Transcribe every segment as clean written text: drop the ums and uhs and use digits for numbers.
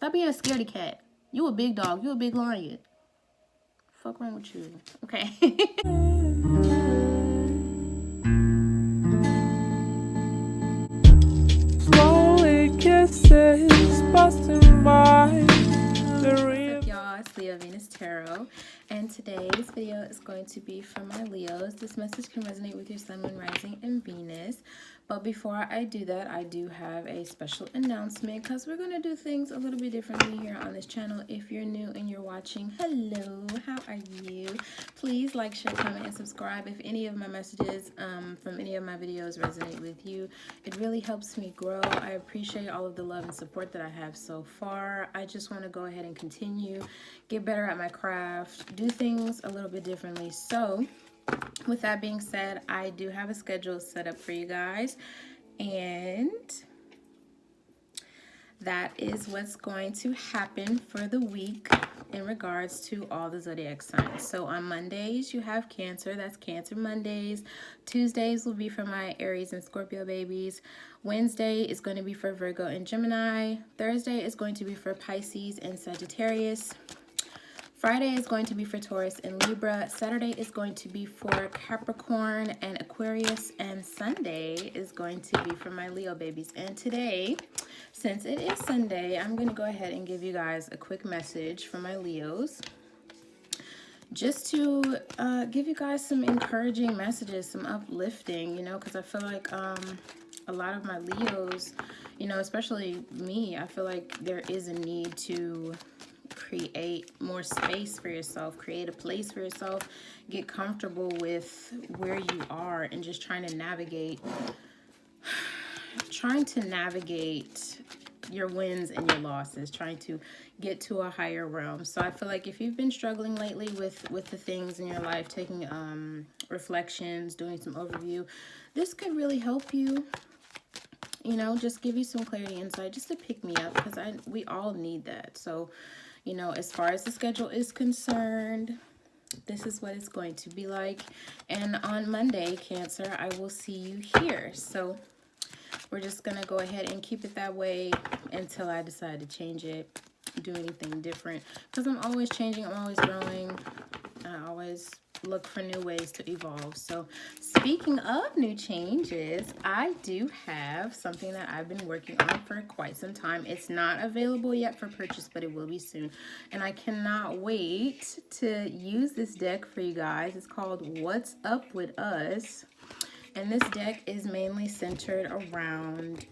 Stop being a scaredy cat. You a big dog. You a big lion. Fuck wrong with you? Okay. Slowly kisses busting by the What's up, y'all? It's LeoVenusTarot, and today's video is going to be for my Leos. This message can resonate with your Sun, Moon, Rising, and Venus. But before I do that, I do have a special announcement because we're going to do things a little bit differently here on this channel. If you're new and you're watching, hello, how are you? Please like, share, comment, and subscribe if any of my messages from any of my videos resonate with you. It really helps me grow. I appreciate all of the love and support that I have so far. I just want to go ahead and continue, get better at my craft, do things a little bit differently. So with that being said, I do have a schedule set up for you guys, and that is what's going to happen for the week in regards to all the zodiac signs. So on Mondays, you have Cancer. That's Cancer Mondays. Tuesdays will be for my Aries and Scorpio babies. Wednesday is going to be for Virgo and Gemini. Thursday is going to be for Pisces and Sagittarius. Friday is going to be for Taurus and Libra. Saturday is going to be for Capricorn and Aquarius. And Sunday is going to be for my Leo babies. And today, since it is Sunday, I'm going to go ahead and give you guys a quick message for my Leos. Just to give you guys some encouraging messages, some uplifting, you know, because I feel like a lot of my Leos, you know, especially me, I feel like there is a need to create more space for yourself, create a place for yourself, get comfortable with where you are, and just trying to navigate your wins and your losses, trying to get to a higher realm. So I feel like if you've been struggling lately with the things in your life, taking reflections, doing some overview, this could really help you, you know, just give you some clarity, insight, just to pick me up, because we all need that. So, you know, as far as the schedule is concerned, this is what it's going to be like. And on Monday, Cancer, I will see you here. So we're just going to go ahead and keep it that way until I decide to change it, do anything different. Because I'm always changing, I'm always growing. I always look for new ways to evolve. So speaking of new changes, I do have something that I've been working on for quite some time. It's not available yet for purchase, but it will be soon. And I cannot wait to use this deck for you guys. It's called What's Up With Us. And this deck is mainly centered around,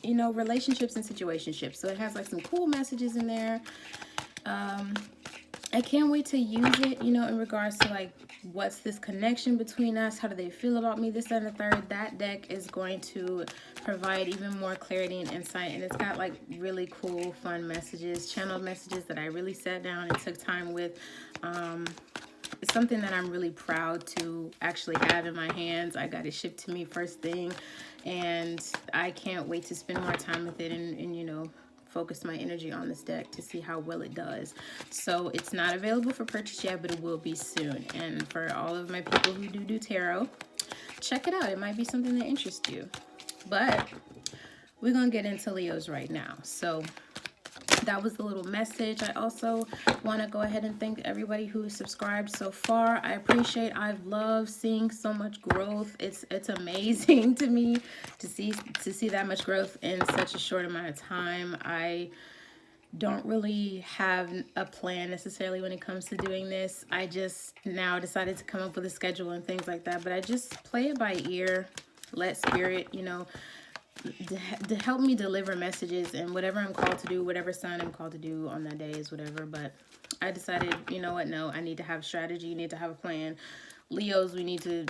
you know, relationships and situationships. So it has like some cool messages in there. I can't wait to use it, you know, in regards to like, what's this connection between us? How do they feel about me? This, that, and the third. That deck is going to provide even more clarity and insight. And it's got like really cool, fun messages, channeled messages that I really sat down and took time with. It's something that I'm really proud to actually have in my hands. I got it shipped to me first thing, and I can't wait to spend more time with it and you know, focus my energy on this deck to see how well it does. So it's not available for purchase yet, but it will be soon. And for all of my people who do tarot, check it out. It might be something that interests you. But we're gonna get into Leos right now. So that was the little message. I also want to go ahead and thank everybody who subscribed so far. I appreciate, I've loved seeing so much growth. It's amazing to me to see that much growth in such a short amount of time. I don't really have a plan necessarily when it comes to doing this. I just now decided to come up with a schedule and things like that, but I just play it by ear, let spirit, you know, to help me deliver messages, and whatever I'm called to do, whatever sign I'm called to do on that day is whatever. But I decided, you know what, no, I need to have a strategy, you need to have a plan. Leos, we need to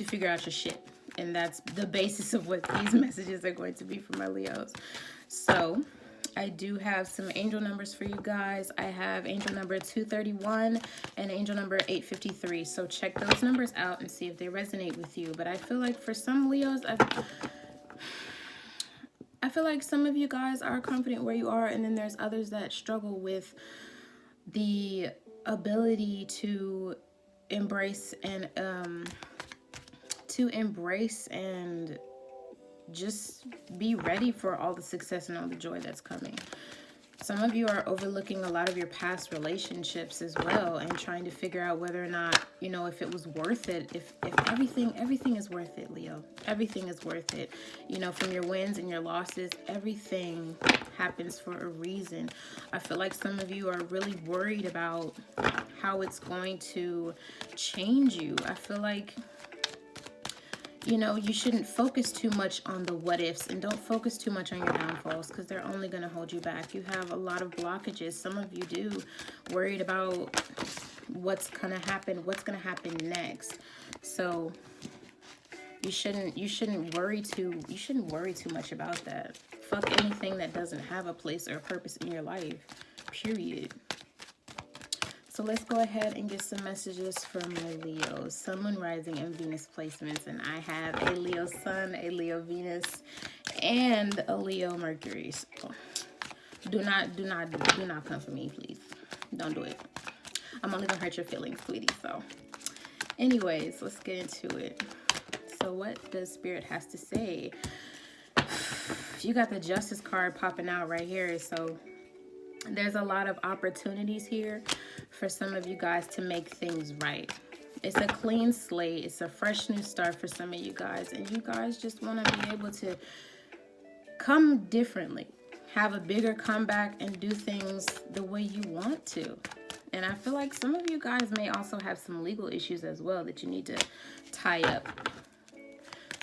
figure out your shit, and that's the basis of what these messages are going to be for my Leos. So I do have some angel numbers for you guys. I have angel number 231 and angel number 853. So check those numbers out and see if they resonate with you. But I feel like for some Leos, I feel like some of you guys are confident where you are, and then there's others that struggle with the ability to embrace and just be ready for all the success and all the joy that's coming. Some of you are overlooking a lot of your past relationships as well and trying to figure out whether or not, you know, if it was worth it. If everything is worth it, Leo. Everything is worth it. You know, from your wins and your losses, everything happens for a reason. I feel like some of you are really worried about how it's going to change you. I feel like, you know, you shouldn't focus too much on the what ifs, and don't focus too much on your downfalls, because they're only going to hold you back. You have a lot of blockages. Some of you do, worried about what's going to happen next. So you shouldn't worry too much about that. Fuck anything that doesn't have a place or a purpose in your life. Period. So let's go ahead and get some messages from my Leos. Sun, Moon, Rising, and Venus placements. And I have a Leo Sun, a Leo Venus, and a Leo Mercury. So do not come for me, please. Don't do it. I'm only gonna hurt your feelings, sweetie. So anyways, let's get into it. So what does Spirit has to say? You got the Justice card popping out right here. So there's a lot of opportunities here for some of you guys to make things right. It's a clean slate. It's a fresh new start for some of you guys. And you guys just want to be able to come differently. Have a bigger comeback and do things the way you want to. And I feel like some of you guys may also have some legal issues as well that you need to tie up.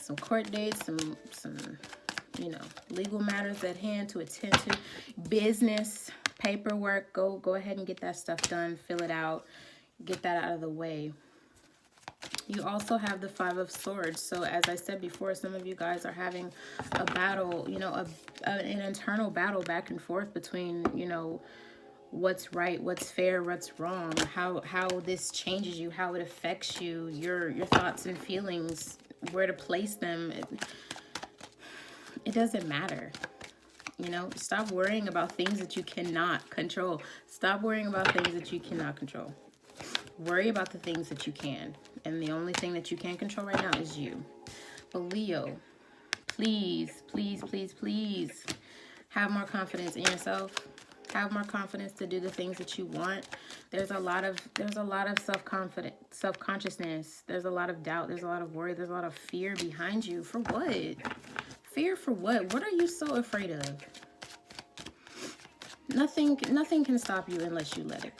Some court dates, some you know, legal matters at hand to attend to. Business, paperwork, go ahead and get that stuff done, fill it out, get that out of the way. You also have the Five of Swords. So as I said before, some of you guys are having a battle, you know, an internal battle back and forth between, you know, what's right, what's fair, what's wrong, how this changes you, how it affects you, your thoughts and feelings, where to place them. It doesn't matter. You know, stop worrying about things that you cannot control. Stop worrying about things that you cannot control. Worry about the things that you can. And the only thing that you can control right now is you. But Leo, please, please, please, please have more confidence in yourself. Have more confidence to do the things that you want. There's a lot of self-confidence, self-consciousness. There's a lot of doubt. There's a lot of worry. There's a lot of fear behind you. For what? Fear for what? What are you so afraid of? Nothing can stop you unless you let it.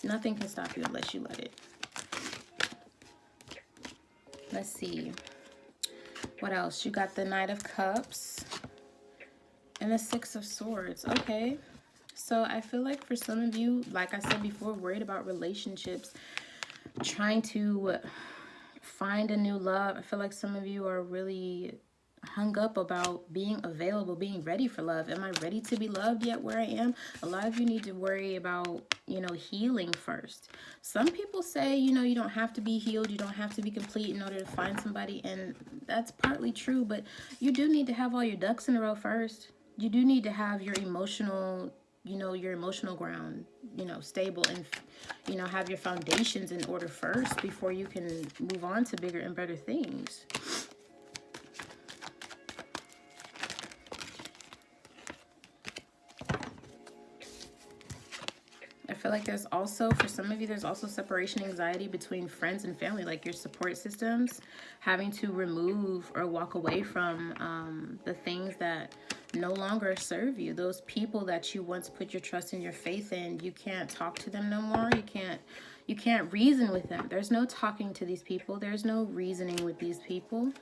Nothing can stop you unless you let it. Let's see. What else? You got the Knight of Cups and the Six of Swords. Okay. So I feel like for some of you, like I said before, worried about relationships, trying to find a new love. I feel like some of you are really hung up about being available, being ready for love. Am I ready to be loved yet where I am? A lot of you need to worry about, you know, healing first. Some people say, you know, you don't have to be healed. You don't have to be complete in order to find somebody. And that's partly true, but you do need to have all your ducks in a row first. You do need to have your emotional, you know, your emotional ground, you know, stable, and, you know, have your foundations in order first before you can move on to bigger and better things. I feel like there's also, for some of you, there's also separation anxiety between friends and family, like your support systems, having to remove or walk away from the things that no longer serve you. Those people that you once put your trust and your faith in, you can't talk to them no more. You can't reason with them. There's no talking to these people. There's no reasoning with these people.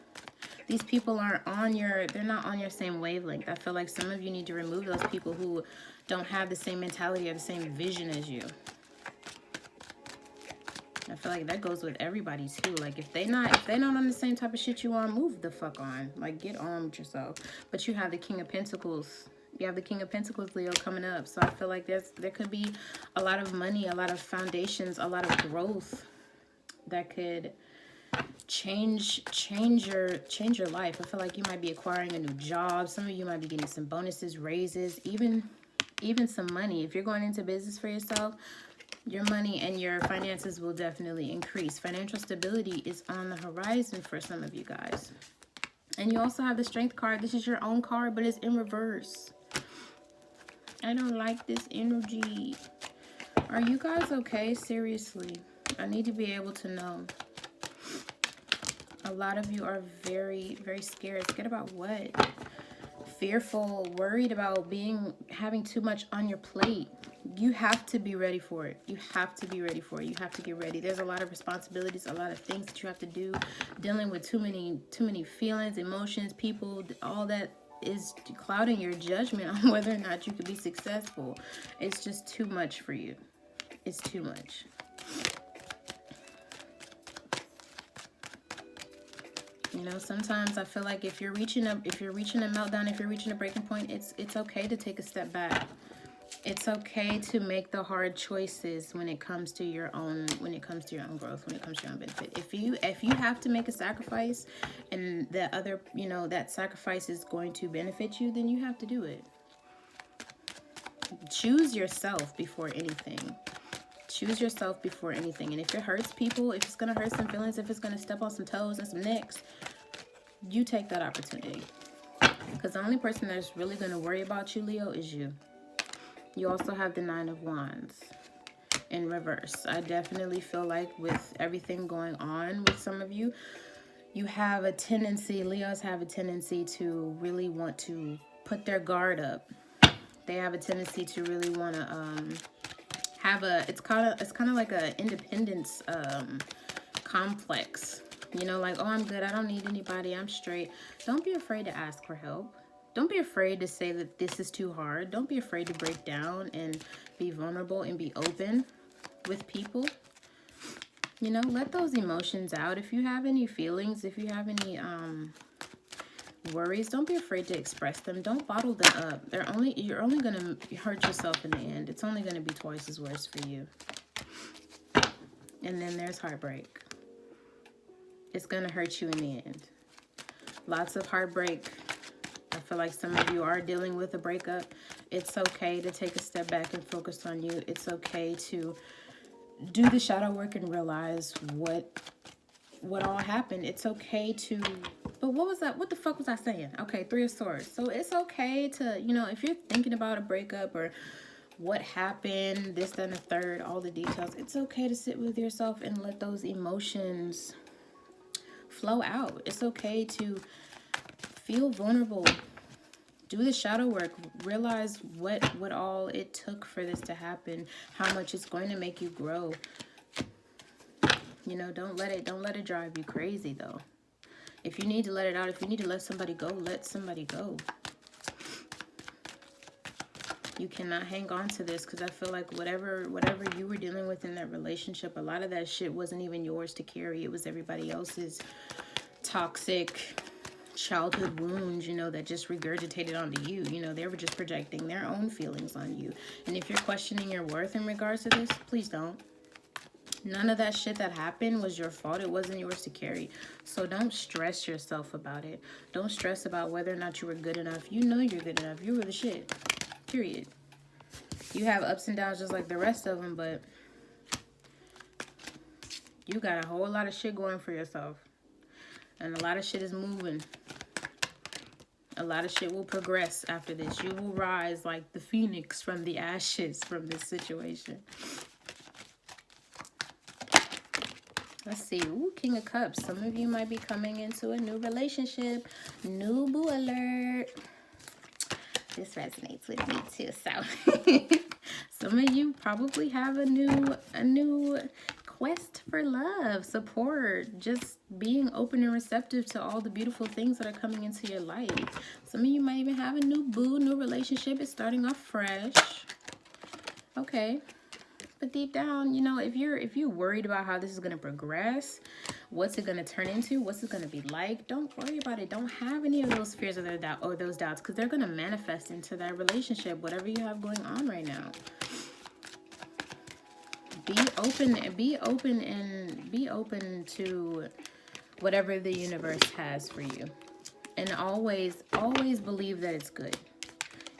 These people aren't on your, they're not on your same wavelength. I feel like some of you need to remove those people who don't have the same mentality or the same vision as you. I feel like that goes with everybody too. Like if they're not on the same type of shit you on, move the fuck on. Like get on with yourself. But you have the King of Pentacles. You have the King of Pentacles, Leo, coming up. So I feel like there could be a lot of money, a lot of foundations, a lot of growth that could change your life. I feel like you might be acquiring a new job. Some of you might be getting some bonuses, raises, even some money. If you're going into business for yourself, your money and your finances will definitely increase. Financial stability is on the horizon for some of you guys. And you also have the Strength card. This is your own card, but it's in reverse. I don't like this energy. Are you guys okay? Seriously, I need to be able to know. A lot of you are very, very scared. Scared about what? Fearful, worried about having too much on your plate. You have to be ready for it. You have to be ready for it. You have to get ready. There's a lot of responsibilities, a lot of things that you have to do, dealing with too many feelings, emotions, people, all that is clouding your judgment on whether or not you could be successful. It's just too much for you. It's too much. You know, sometimes I feel like if you're reaching a meltdown, if you're reaching a breaking point, it's okay to take a step back. It's okay to make the hard choices when it comes to your own growth, when it comes to your own benefit. If you have to make a sacrifice and that sacrifice is going to benefit you, then you have to do it. Choose yourself before anything. Choose yourself before anything. And if it hurts people, if it's going to hurt some feelings, if it's going to step on some toes and some necks, you take that opportunity. Because the only person that's really going to worry about you, Leo, is you. You also have the 9 of Wands in reverse. I definitely feel like with everything going on with some of you, Leos have a tendency to really want to put their guard up. They have a tendency to really want to it's kind of like a independence complex. You know, like, oh, I'm good, I don't need anybody, I'm straight. Don't be afraid to ask for help. Don't be afraid to say that this is too hard. Don't be afraid to break down and be vulnerable and be open with people. You know, let those emotions out. If you have any feelings, if you have any worries, don't be afraid to express them. Don't bottle them up. You're only going to hurt yourself in the end. It's only going to be twice as worse for you. And then there's heartbreak. It's going to hurt you in the end. Lots of heartbreak. I feel like some of you are dealing with a breakup. It's okay to take a step back and focus on you. It's okay to do the shadow work and realize what all happened. It's okay to... But what was that? What the fuck was I saying? Okay, 3 of Swords. So it's okay to, you know, if you're thinking about a breakup or what happened, this, then, the third, all the details, it's okay to sit with yourself and let those emotions flow out. It's okay to feel vulnerable. Do the shadow work. Realize what all it took for this to happen. How much it's going to make you grow. You know, don't let it drive you crazy though. If you need to let it out, if you need to let somebody go, let somebody go. You cannot hang on to this, because I feel like whatever you were dealing with in that relationship, a lot of that shit wasn't even yours to carry. It was everybody else's toxic childhood wounds, you know, that just regurgitated onto you. You know, they were just projecting their own feelings on you. And if you're questioning your worth in regards to this, please don't. None of that shit that happened was your fault. It wasn't yours to carry. So don't stress yourself about it. Don't stress about whether or not you were good enough. You know you're good enough. You were the shit. Period. You have ups and downs just like the rest of them, but you got a whole lot of shit going for yourself. And a lot of shit is moving. A lot of shit will progress after this. You will rise like the phoenix from the ashes from this situation. Let's see. Ooh, King of Cups. Some of you might be coming into a new relationship. New boo alert. This resonates with me too. So some of you probably have a new quest for love, support, just being open and receptive to all the beautiful things that are coming into your life. Some of you might even have a new boo, new relationship. It's starting off fresh. Okay. But deep down, you know, if you're worried about how this is going to progress, what's it going to turn into, what's it going to be like, don't worry about it. Don't have any of those fears or those doubts, because they're going to manifest into that relationship, whatever you have going on right now. Be open to whatever the universe has for you. And always believe that it's good.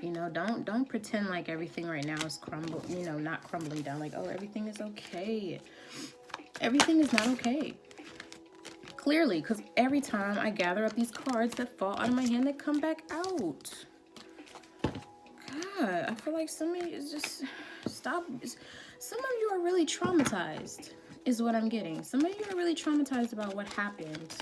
You know, don't pretend like everything right now is not crumbling down. Like, oh, everything is okay. Everything is not okay. Clearly, because every time I gather up these cards that fall out of my hand, they come back out. Yeah, I feel like some of you is just stop. Some of you are really traumatized, is what I'm getting. Some of you are really traumatized about what happened.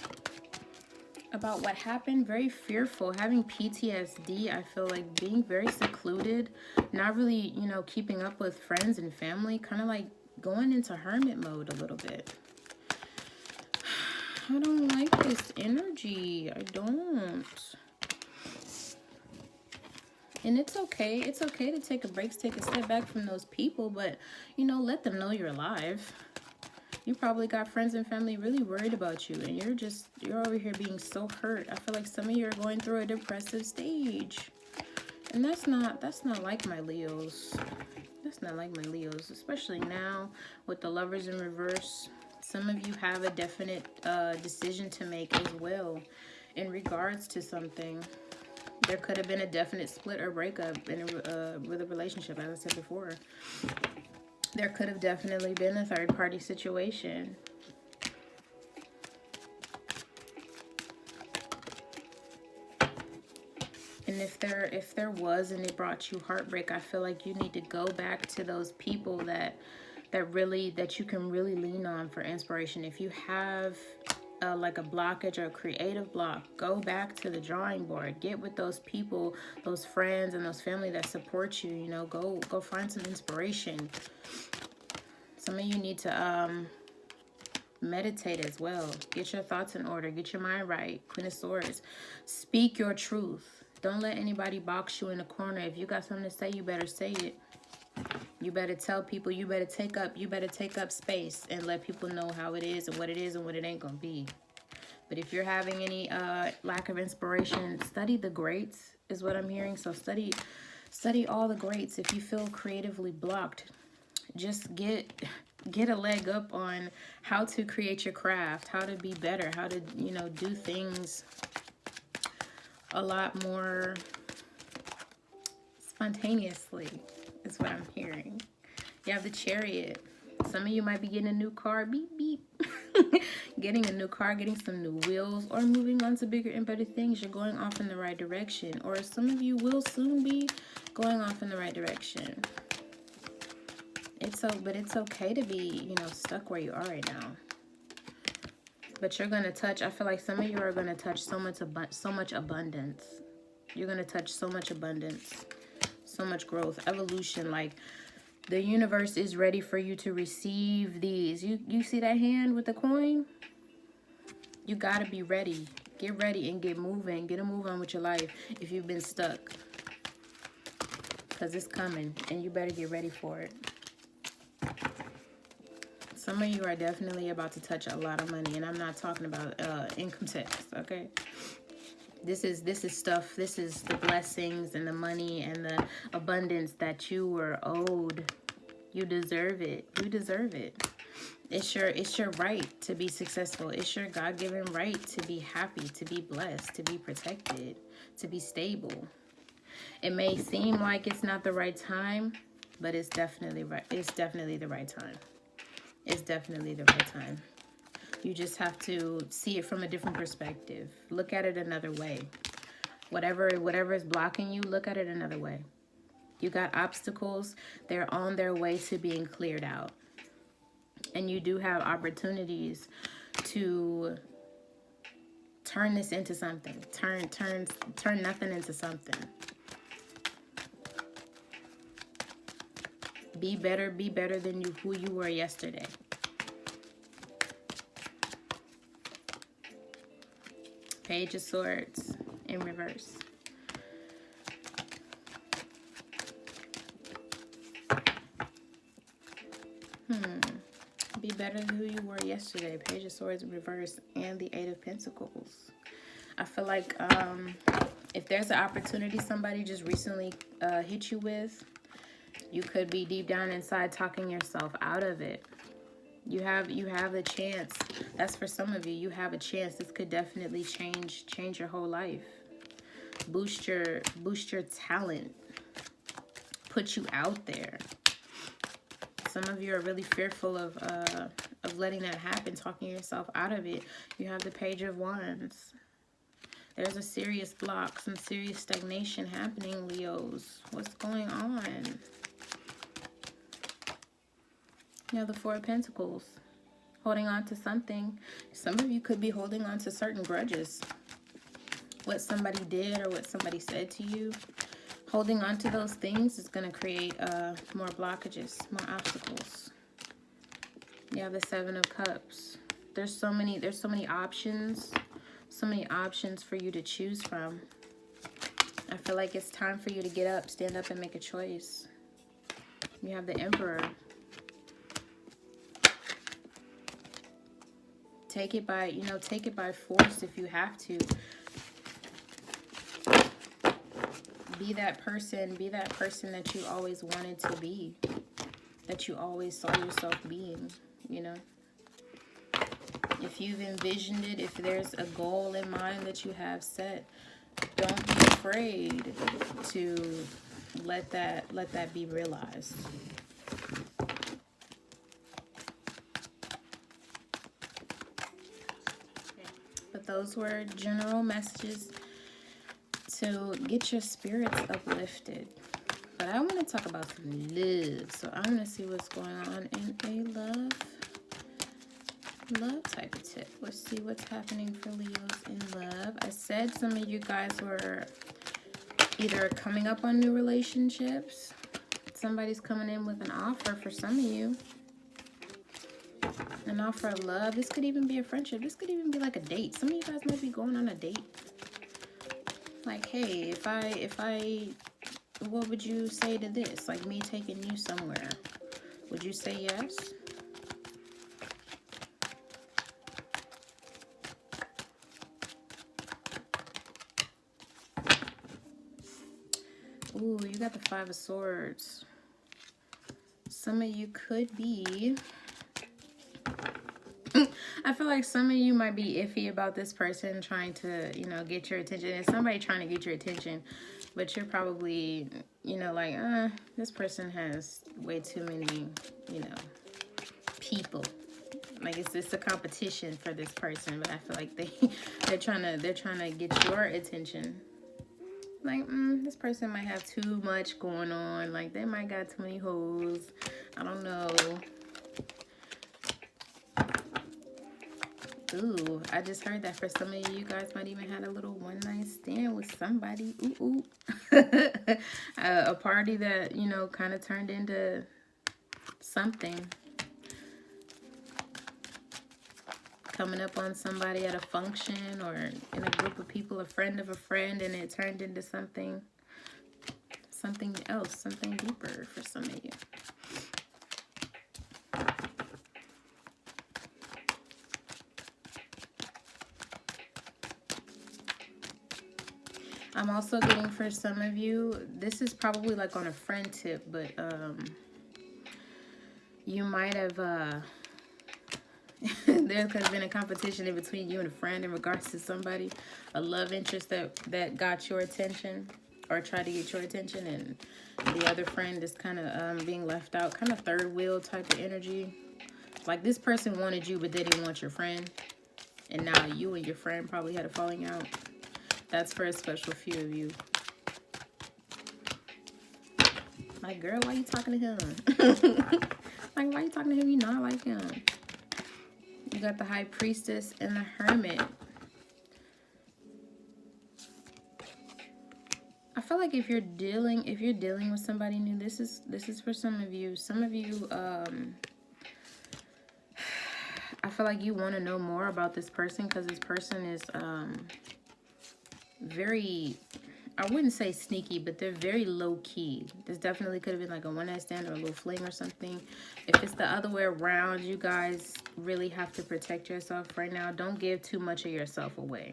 About what happened, very fearful, having PTSD. I feel like being very secluded, not really, you know, keeping up with friends and family, kind of like going into hermit mode a little bit. I don't like this energy. I don't. And it's okay. It's okay to take a break, take a step back from those people, but, you know, let them know you're alive. You probably got friends and family really worried about you, and you're over here being so hurt. I feel like some of you are going through a depressive stage. And that's not like my Leos. That's not like my Leos, especially now with the Lovers in reverse. Some of you have a definite decision to make as well in regards to something. There could have been a definite split or breakup with a relationship, as I said before. There could have definitely been a third-party situation. And if there was and it brought you heartbreak, I feel like you need to go back to those people that you can really lean on for inspiration. If you have like a blockage or a creative block, go back to the drawing board. Get with those people, those friends and those family that support you. You know, go find some inspiration. Some of you need to meditate as well. Get your thoughts in order. Get your mind right. Queen of Swords. Speak your truth. Don't let anybody box you in a corner. If you got something to say, you better say it. You better tell people. You better take up space and let people know how it is and what it ain't gonna be. But if you're having any lack of inspiration, study the greats is what I'm hearing. So study all the greats. If you feel creatively blocked, just get a leg up on how to create your craft, how to be better, how to, you know, do things a lot more spontaneously is what I'm hearing. You have the Chariot. Some of you might be getting a new car. Beep, beep. Getting a new car, getting some new wheels, or moving on to bigger and better things. You're going off in the right direction. Or some of you will soon be going off in the right direction. But it's okay to be, you know, stuck where you are right now. But you're going to touch, I feel like some of you are going to touch so much abundance. You're going to touch so much abundance, so much growth, evolution. Like, the universe is ready for you to receive these. You see that hand with the coin? You got to be ready. Get ready and get moving. Get a move on with your life if you've been stuck. Because it's coming, and you better get ready for it. Some of you are definitely about to touch a lot of money, and I'm not talking about income tax, okay? This is stuff, this is the blessings and the money and the abundance that you were owed. You deserve it. You deserve it. It's your right to be successful. It's your God-given right to be happy, to be blessed, to be protected, to be stable. It may seem like it's not the right time, but it's definitely right. It's definitely the right time. It's definitely the right time. You just have to see it from a different perspective. Look at it another way. Whatever is blocking you, look at it another way. You got obstacles. They're on their way to being cleared out. And you do have opportunities to turn this into something. Turn nothing into something. Be better than who you were yesterday. Page of Swords in reverse. Be better than who you were yesterday. Page of Swords in reverse and the Eight of Pentacles. I feel like if there's an opportunity somebody just recently hit you with, you could be deep down inside talking yourself out of it. You have the chance. That's for some of you. You have a chance. This could definitely change your whole life. Boost your talent. Put you out there. Some of you are really fearful of letting that happen, talking yourself out of it. You have the Page of Wands. There's a serious block, some serious stagnation happening, Leos. What's going on? You have the Four of Pentacles. Holding on to something. Some of you could be holding on to certain grudges. What somebody did or what somebody said to you. Holding on to those things is going to create more blockages, more obstacles. You have the Seven of Cups. There's so many options. So many options for you to choose from. I feel like it's time for you to get up, stand up, and make a choice. You have the Emperor. Take it by, take it by force if you have to. Be that person that you always wanted to be. That you always saw yourself being, If you've envisioned it, if there's a goal in mind that you have set, don't be afraid to let that be realized. But those were general messages to get your spirits uplifted. But I want to talk about some love. So I'm going to see what's going on in a love type of tip. Let's see what's happening for Leos in love. I said some of you guys were either coming up on new relationships. Somebody's coming in with an offer for some of you. An offer of love. This could even be a friendship. This could even be like a date. Some of you guys might be going on a date. Like, hey, if I, what would you say to this? Like me taking you somewhere. Would you say yes? Ooh, you got the Five of Swords. Some of you could be... I feel like some of you might be iffy about this person trying to, get your attention. There's somebody trying to get your attention, but you're probably, like, this person has way too many, people. Like it's a competition for this person, but I feel like they're trying to get your attention. Like, this person might have too much going on. Like they might got too many hoes. I don't know. Ooh, I just heard that for some of you, you guys might even had a little one-night stand with somebody. Ooh, a party that, kind of turned into something. Coming up on somebody at a function or in a group of people, a friend of a friend, and it turned into something else, something deeper for some of you. I'm also getting for some of you, this is probably like on a friend tip, but you might have, there could have been a competition in between you and a friend in regards to somebody, a love interest that got your attention or tried to get your attention, and the other friend is kind of being left out, kind of third wheel type of energy. Like this person wanted you, but they didn't want your friend, and now you and your friend probably had a falling out. That's for a special few of you. Like, girl, why you talking to him? Like, why you talking to him? You not like him. You got the High Priestess and the Hermit. I feel like if you're dealing with somebody new, this is for some of you. Some of you, I feel like you want to know more about this person because this person is very, I wouldn't say sneaky, but they're very low-key. This definitely could have been like a one-night stand or a little fling or something. If it's the other way around, you guys really have to protect yourself right now. Don't give too much of yourself away.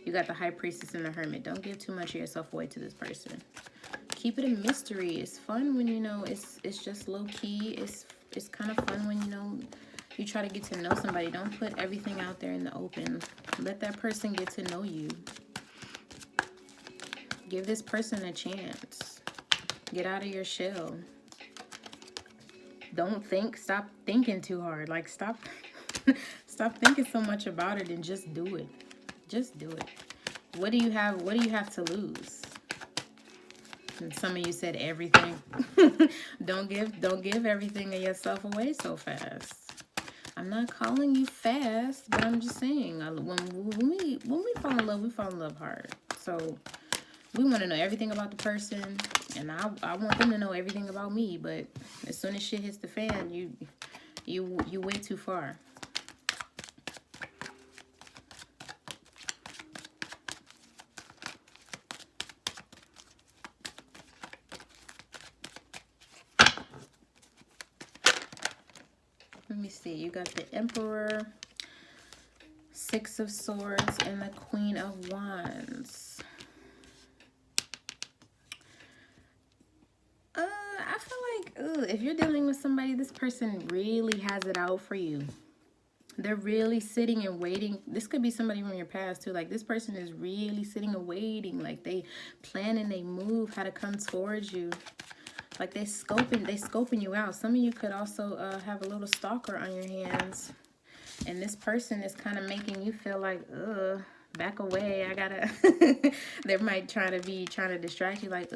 You got the High Priestess and the Hermit. Don't give too much of yourself away to this person. Keep it a mystery. It's fun when, it's just low-key. It's kind of fun when, you try to get to know somebody. Don't put everything out there in the open. Let that person get to know you. Give this person a chance. Get out of your shell. Don't think. Stop thinking too hard. Like, stop thinking so much about it and just do it. Just do it. What do you have to lose? And some of you said everything. Don't give everything of yourself away so fast. I'm not calling you fast, but I'm just saying, when we fall in love hard. So we want to know everything about the person, and I want them to know everything about me. But as soon as shit hits the fan, you went too far. Let me see. You got the Emperor, Six of Swords, and the Queen of Wands. I feel like, if you're dealing with somebody, this person really has it out for you. They're really sitting and waiting. This could be somebody from your past too. Like, this person is really sitting and waiting. Like, they plan and they move how to come towards you. Like, they scoping you out. Some of you could also have a little stalker on your hands. And this person is kind of making you feel like, back away. I gotta, they might trying to distract you. Like,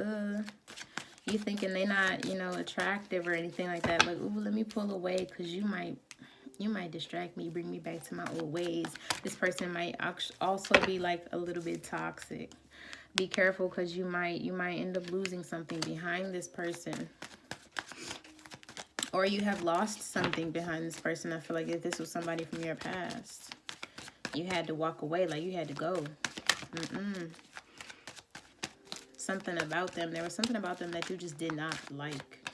you thinking they not, attractive or anything like that. Like, ooh, let me pull away because you might distract me, bring me back to my old ways. This person might also be like a little bit toxic. Be careful because you might end up losing something behind this person. Or you have lost something behind this person. I feel like if this was somebody from your past, you had to walk away, like you had to go. Something about them. There was something about them that you just did not like.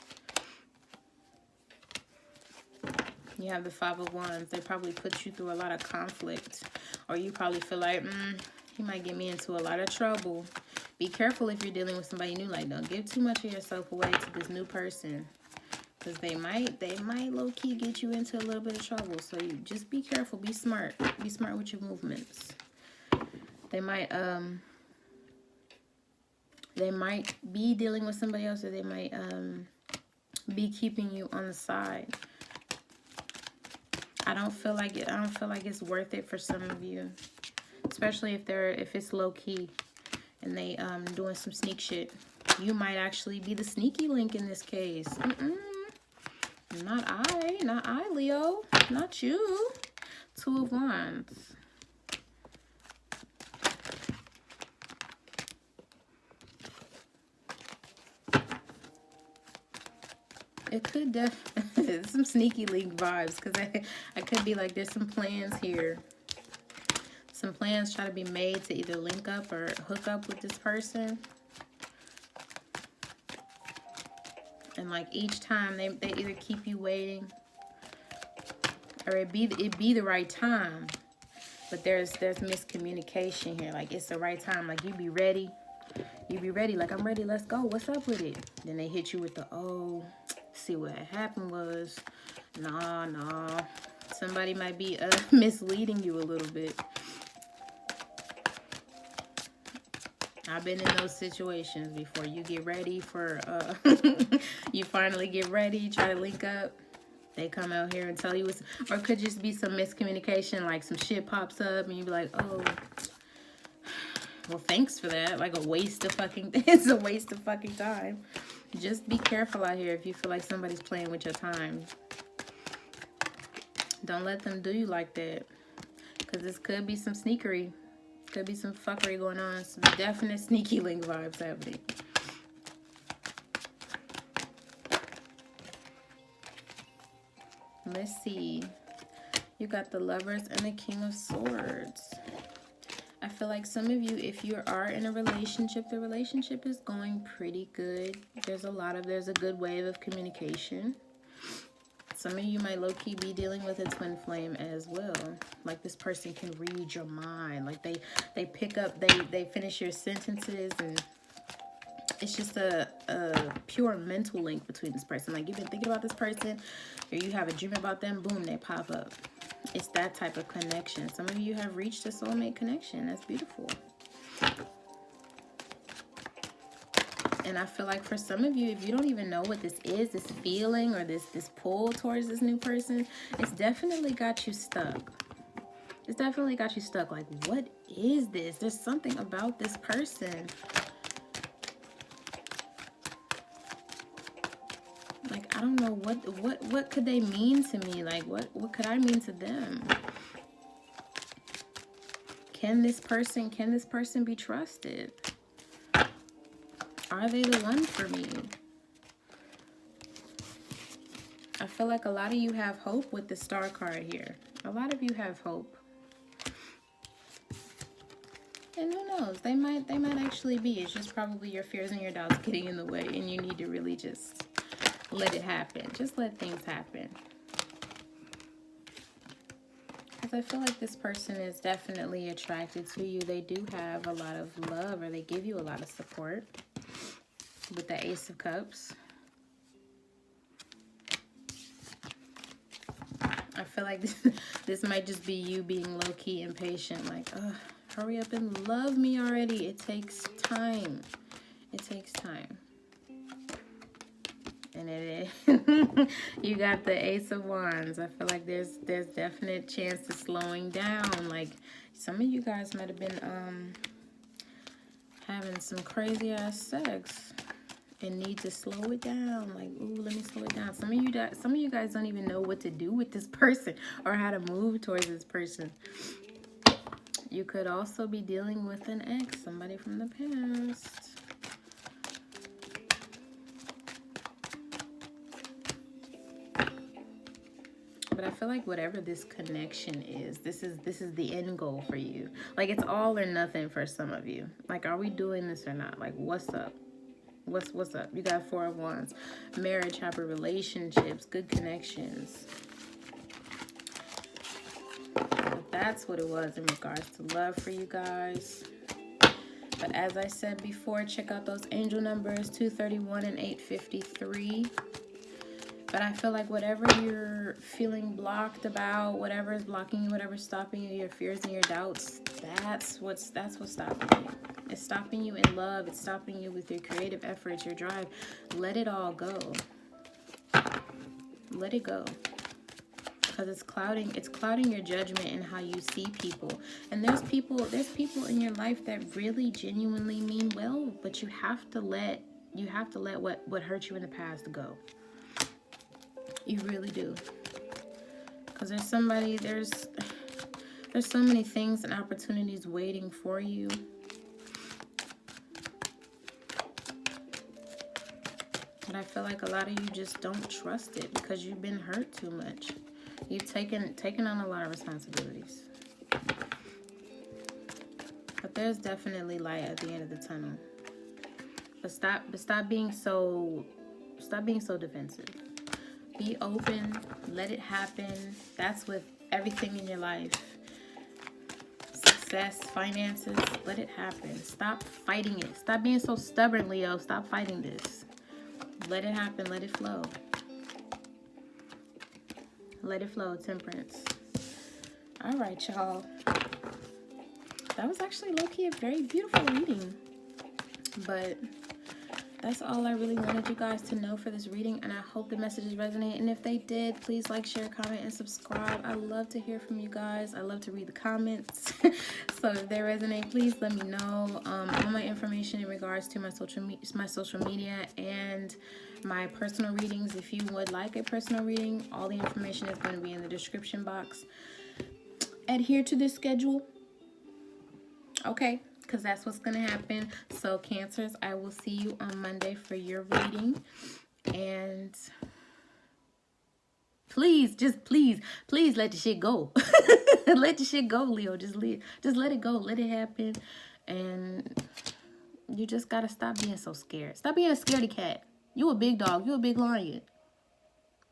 You have the Five of Wands. They probably put you through a lot of conflict. Or you probably feel like, he might get me into a lot of trouble. Be careful if you're dealing with somebody new. Like, don't give too much of yourself away to this new person. Because they might low-key get you into a little bit of trouble. So you just be careful. Be smart. Be smart with your movements. They might be dealing with somebody else, or they might be keeping you on the side. I don't feel like it's worth it for some of you, especially if it's low key and they doing some sneak shit. You might actually be the sneaky link in this case. Not I, Leo, not you. Two of Wands. It could definitely some sneaky link vibes, because I could be like, there's some plans here. Some plans try to be made to either link up or hook up with this person. And like each time they either keep you waiting, or it be the right time, but there's miscommunication here. Like, it's the right time. Like, you be ready. Like, I'm ready. Let's go. What's up with it? Then they hit you with the, oh, see what happened was, nah. Somebody might be misleading you a little bit. I've been in those situations before. You get ready for, you finally get ready, you try to link up. They come out here and tell you it's, or it could just be some miscommunication, like some shit pops up and you be like, oh, well, thanks for that. Like it's a waste of fucking time. Just be careful out here if you feel like somebody's playing with your time. Don't let them do you like that. Because this could be some sneakery. Could be some fuckery going on. Some definite sneaky link vibes happening. Let's see. You got the Lovers and the King of Swords. I feel like some of you, if you are in a relationship, the relationship is going pretty good. There's a good wave of communication. Some of you might low-key be dealing with a twin flame as well. Like, this person can read your mind. Like, they pick up, they finish your sentences, and it's just a pure mental link between this person. Like, you've been thinking about this person, or you have a dream about them, boom, they pop up. It's that type of connection. Some of you have reached a soulmate connection. That's beautiful. And I feel like for some of you, if you don't even know what this is, this feeling or this pull towards this new person, it's definitely got you stuck. It's definitely got you stuck. Like, what is this? There's something about this person. Like, I don't know what could they mean to me? Like, what could I mean to them? Can this person be trusted? Are they the one for me? I feel like a lot of you have hope with the Star card here. A lot of you have hope. And who knows? They might actually be. It's just probably your fears and your doubts getting in the way, and you need to really just let it happen. Just let things happen. Because I feel like this person is definitely attracted to you. They do have a lot of love, or they give you a lot of support with the Ace of Cups. I feel like this might just be you being low-key impatient. Like, ugh, hurry up and love me already. It takes time. It takes time. And it is. You got the Ace of Wands. I feel like there's definite chance to slowing down. Like, some of you guys might have been having some crazy ass sex and need to slow it down. Like, ooh, let me slow it down. Some of you guys don't even know what to do with this person or how to move towards this person. You could also be dealing with an ex, somebody from the past. But I feel like whatever this connection is, this is the end goal for you. Like, it's all or nothing for some of you. Like, are we doing this or not? Like, what's up? What's up? You got Four of Wands. Marriage, happy relationships, good connections. But that's what it was in regards to love for you guys. But as I said before, check out those angel numbers, 231 and 853. But I feel like whatever you're feeling blocked about, whatever is blocking you, whatever's stopping you, your fears and your doubts, that's what's stopping you. It's stopping you in love. It's stopping you with your creative efforts, your drive. Let it all go. Let it go. Because it's clouding your judgment and how you see people. And there's people in your life that really genuinely mean well, but you have to let what hurt you in the past go. You really do. Because there's so many things and opportunities waiting for you. But I feel like a lot of you just don't trust it because you've been hurt too much. You've taken on a lot of responsibilities. But there's definitely light at the end of the tunnel. But stop being so defensive. Be open, let it happen. That's with everything in your life. Success, finances, let it happen. Stop fighting it. Stop being so stubborn, Leo. Stop fighting this. Let it happen, let it flow. Let it flow, Temperance. All right, y'all. That was actually low-key a very beautiful reading. But that's all I really wanted you guys to know for this reading, and I hope the messages resonate. And if they did, please like, share, comment, and subscribe. I love to hear from you guys. I love to read the comments. So if they resonate, please let me know. All my information in regards to my social media and my personal readings. If you would like a personal reading, all the information is going to be in the description box. Adhere to this schedule. Okay. Because that's what's going to happen. So, Cancers, I will see you on Monday for your reading. And please let the shit go. Let the shit go, Leo. Just let it go. Let it happen. And you just got to stop being so scared. Stop being a scaredy cat. You a big dog. You a big lion.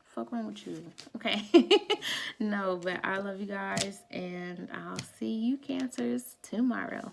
Fuck wrong with you? Okay. No, but I love you guys. And I'll see you, Cancers, tomorrow.